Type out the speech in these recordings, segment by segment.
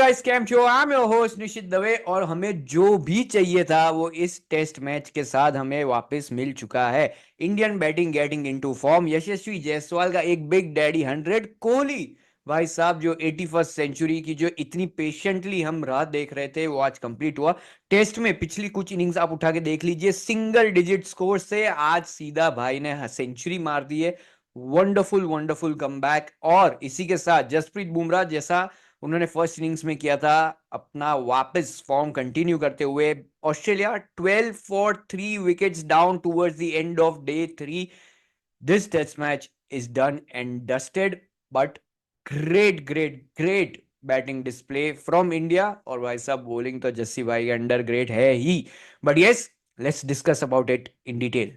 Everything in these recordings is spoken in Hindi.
गाइस, कैम छो? आई एम योर होस्ट निशित दवे और हमें जो भी चाहिए था वो इस टेस्ट मैच के साथ हमें वापस मिल चुका है। Indian batting getting into form, Yashasvi Jaiswal का एक बिग डैडी 100, कोहली भाई साहब जो 81st सेंचुरी की जो इतनी पेशेंटली हम राह देख रहे थे वो आज कंप्लीट हुआ। टेस्ट में पिछली कुछ इनिंग्स आप उठा के देख लीजिए, सिंगल डिजिट स्कोर से आज सीधा भाई ने सेंचुरी मार दी है। Wonderful wonderful comeback. और इसी के साथ जसप्रीत बुमराह जैसा उन्होंने फर्स्ट इनिंग्स में किया था, अपना वापस फॉर्म कंटिन्यू करते हुए Australia 12 for 3 wickets down towards the end of day 3। This test match is done and dusted, but great great great batting display from India. और भाई साहब बॉलिंग तो जस्सी भाई अंडर ग्रेट है ही। But yes, let's discuss about it in detail.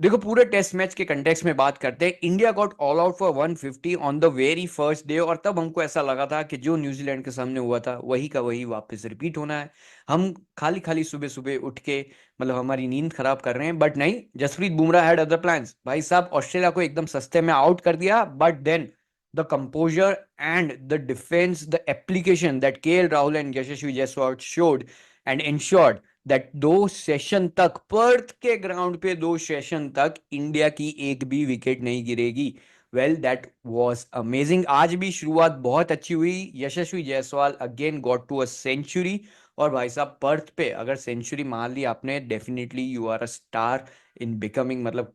देखो, पूरे टेस्ट मैच के कंटेक्स्ट में बात करते हैं। India got all out for 150 on the very first day, और तब हमको ऐसा लगा था कि जो न्यूजीलैंड के सामने हुआ था वही का वही वापस रिपीट होना है। हम खाली खाली सुबह सुबह उठ के मतलब हमारी नींद खराब कर रहे हैं, बट नहीं, Jasprit Bumrah had other plans. भाई साहब ऑस्ट्रेलिया को एकदम सस्ते में आउट कर दिया, but then the composure and the defence, the application that KL Rahul and Yashasvi Jaiswal showed and ensured that 2 session तक, पर्थ के ग्राउंड पे 2 सेशन तक इंडिया की एक भी विकेट नहीं गिरेगी। Well, that was amazing. आज भी शुरुआत बहुत अच्छी हुई। Yashasvi Jaiswal again got to a century. और भाई साहब पर्थ पे अगर सेंचुरी मार ली आपने, definitely you are a star in becoming, मतलब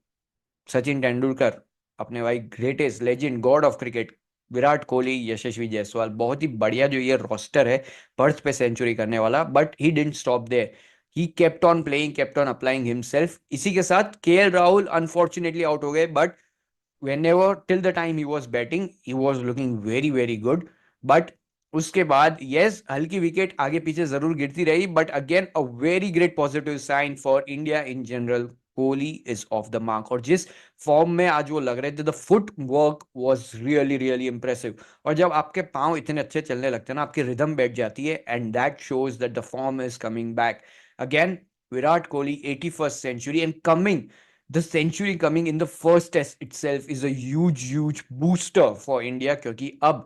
सचिन तेंदुलकर, अपने भाई greatest legend god of cricket Virat Kohli, Yashasvi Jaiswal, बहुत ही बढ़िया जो ये रोस्टर है पर्थ पे सेंचुरी करने वाला। But he didn't stop there, he kept on playing, kept on applying himself. इसी के साथ केएल राहुल अनफॉर्चुनेटली आउट हो गए, but whenever till the time he was batting he was looking very very good. But उसके बाद यस, हल्की विकेट आगे पीछे जरूर गिरती रही, but again a very great positive sign for India in general. Kohli is off the mark, और जिस फॉर्म में आज वो लग रहे थे, the footwork was really really impressive. और जब आपके पांव इतने अच्छे चलने लगते हैं ना, आपकी रिदम बैठ जाती है, and that shows that the form is coming back again. Virat Kohli 81st century and coming, the century coming in the first test itself is a huge booster for India, क्योंकि अब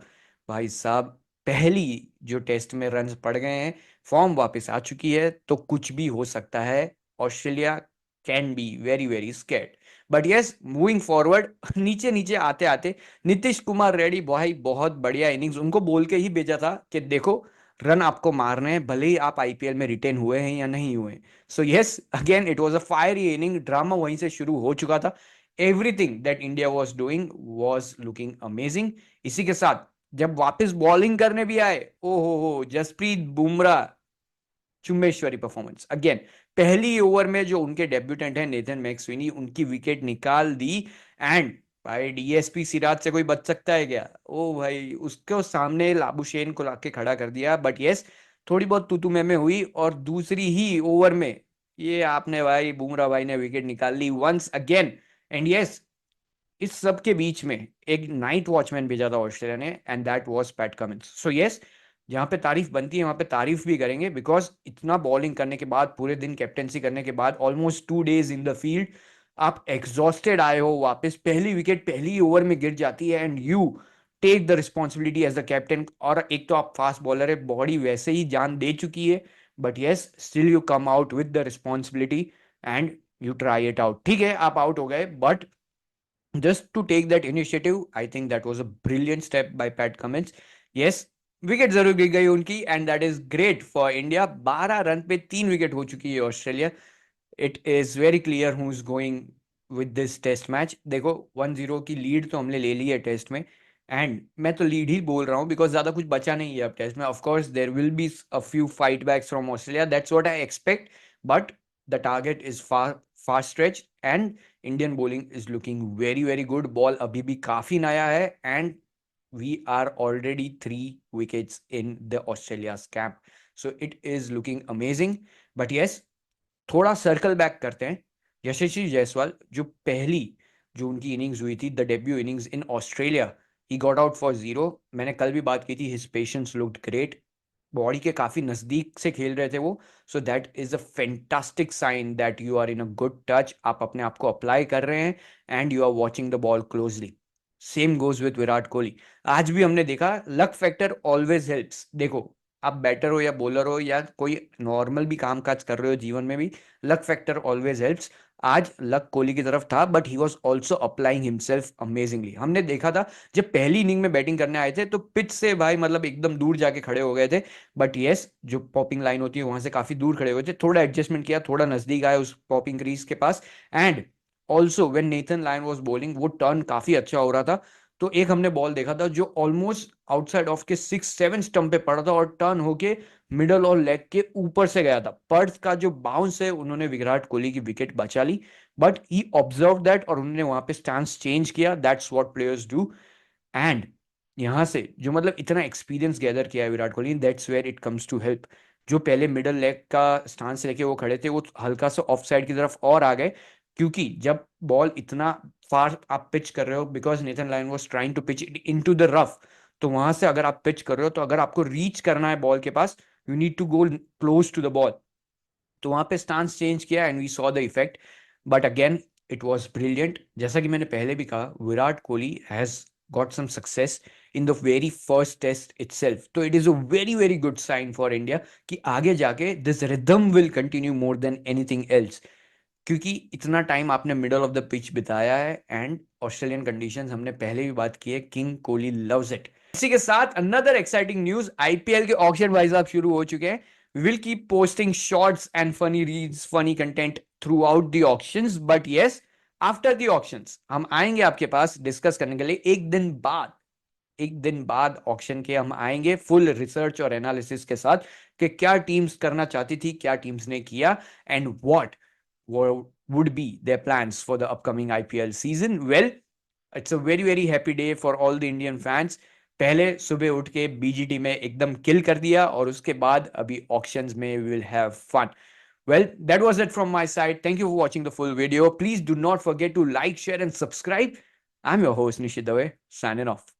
भाई साहब पहली जो टेस्ट में रन्स पड़ गए हैं, फॉर्म वापस आ चुकी है, तो कुछ भी हो सकता है। Australia can be very very scared, but yes, moving forward नीचे नीचे आते आते नीतीश कुमार रेड्डी भाई बहुत बढ़िया इनिंग्स, उनको बोल के ही भेजा था कि देखो रन आपको मारने हैं, भले ही आप आईपीएल में रिटेन हुए हैं या नहीं हुए। So yes, again it was a fiery inning, drama वहीं से शुरू हो चुका था। Everything that India was doing was looking amazing. इसी के साथ जब वापस बॉलिंग करने भी आए, ओ हो, जसप्रीत बुमराह चुम्बेश्वरी परफॉर्मेंस अगेन। पहली ओवर में जो उनके डेब्यूटेंट है नेथन मैक्सवेनी, उनकी विकेट निकाल दी। एंड भाई डीएसपी सिराज से कोई बच सकता है क्या? ओ भाई, उसके सामने लाबुशेन को लाके खड़ा कर दिया। बट यस, थोड़ी बहुत तू में हुई, और दूसरी ही ओवर में ये आपने भाई बुमराह भाई ने विकेट निकाल ली वंस अगेन। एंड यस, इस सब के बीच में एक नाइट वॉचमैन भेजा था ऑस्ट्रेलिया ने, and that was PAT Cummins. So yes, जहां पे तारीफ बनती है वहां पे तारीफ भी करेंगे, बिकॉज इतना बॉलिंग करने के बाद, पूरे दिन कैप्टेंसी करने के बाद, almost 2 days in the field, आप एग्जॉस्टेड आए हो वापस, पहली विकेट पहली ओवर में गिर जाती है, and you take the responsibility as the captain. और एक तो आप फास्ट बॉलर है, बॉडी वैसे ही जान दे चुकी है, but yes still you come out with the responsibility and you try it out. ठीक है, आप आउट हो गए, but just to take that initiative, I think that was a brilliant step by Pat Cummins. Yes, wicket जरूर गिर गई उनकी, and that is great for India. 12 run पे 3 विकेट हो चुकी है Australia. It is very clear who is going with this test match. देखो 1-0 की लीड तो हमने ले ली है टेस्ट में, एंड मैं तो लीड ही बोल रहा हूँ बिकॉज ज्यादा कुछ बचा नहीं है अब टेस्ट में। Of course there will be a few fight backs from Australia, that's what I expect, but the target is far stretch, and Indian bowling is looking very very good. Ball अभी भी काफी नया है, and we are already 3 wickets in the Australia's camp, so it is looking amazing. But yes, थोड़ा सर्कल बैक करते हैं। यशस्वी जायसवाल जो पहली जो उनकी इनिंग्स हुई थी, the debut innings in Australia, he got out for 0। मैंने कल भी बात की थी, his patience looked great, body के काफी नजदीक से खेल रहे थे वो। So that is a fantastic sign that you are in a good touch, आप अपने आप को अप्लाई कर रहे हैं, and you are watching the ball closely. Same goes with Virat Kohli. आज भी हमने देखा लक फैक्टर ऑलवेज हेल्प्स। देखो, आप बैटर हो या बॉलर हो या कोई नॉर्मल भी काम काज कर रहे हो जीवन में भी, लक फैक्टर ऑलवेज हेल्प्स। आज लक कोहली की तरफ था, but he was also applying himself amazingly. हमने देखा था जब पहली इनिंग में बैटिंग करने आए थे तो पिच से भाई मतलब एकदम दूर जाके खड़े हो गए थे, बट यस, जो पॉपिंग लाइन होती है वहां से काफी दूर खड़े हुए थे, थोड़ा एडजस्टमेंट किया, थोड़ा नजदीक आए उस पॉपिंग क्रीज के पास। And also when Nathan Lyon was bowling, वो टर्न काफी अच्छा हो रहा था। तो एक हमने बॉल देखा था जो ऑलमोस्ट आउटसाइड ऑफ के 6-7 स्टंप पे पड़ा था और टर्न होके मिडल और लेग के ऊपर से गया था। पर्थ का जो बाउंस है, उन्होंने विराट कोहली की विकेट बचा ली, बट ही ऑब्जर्व दैट और उन्होंने वहां पे स्टांस चेंज किया। That's what players do. And यहां से जो मतलब इतना एक्सपीरियंस गैदर किया है Virat Kohli, that's where it comes to help. जो पहले मिडल लेग का स्टांस लेके वो खड़े थे, वो हल्का सा ऑफ साइड की तरफ और आ गए, क्योंकि जब बॉल इतना फार आप पिच कर रहे हो, because Nathan Lyon was trying to pitch it into the rough, तो वहां से अगर आप पिच कर रहे हो तो अगर आपको रीच करना है बॉल के पास, you need to go close to the ball. तो वहां पे स्टांस चेंज किया and we saw the effect. But again it was brilliant. जैसा कि मैंने पहले भी कहा, Virat Kohli has got some success in the very first test itself, तो it is a very very good sign for India कि आगे जाके this rhythm will continue more than anything else. क्योंकि इतना टाइम आपने मिडल ऑफ द पिच बिताया है, एंड ऑस्ट्रेलियन कंडीशंस हमने पहले भी बात की है, किंग कोहली लव्स इट। इसी के साथ अनदर एक्साइटिंग न्यूज, आईपीएल के ऑक्शन भाई साहब शुरू हो चुके हैं। We will keep posting shorts and funny reels, funny content throughout the auctions, but yes, after the auctions हम आएंगे आपके पास डिस्कस करने के लिए। एक दिन बाद ऑक्शन के हम आएंगे फुल रिसर्च और एनालिसिस के साथ कि क्या टीम्स करना चाहती थी, क्या टीम्स ने किया, and what would be their plans for the upcoming IPL season. Well, it's a very very happy day for all the Indian fans. पहले सुबह उठ के बीजीटी में एकदम किल कर दिया और उसके बाद अभी ऑक्शंस में we will have fun. Well, that was it from my side. Thank you for watching the full video. Please do not forget to like, share and subscribe. I'm your host Nishit Dave, signing off.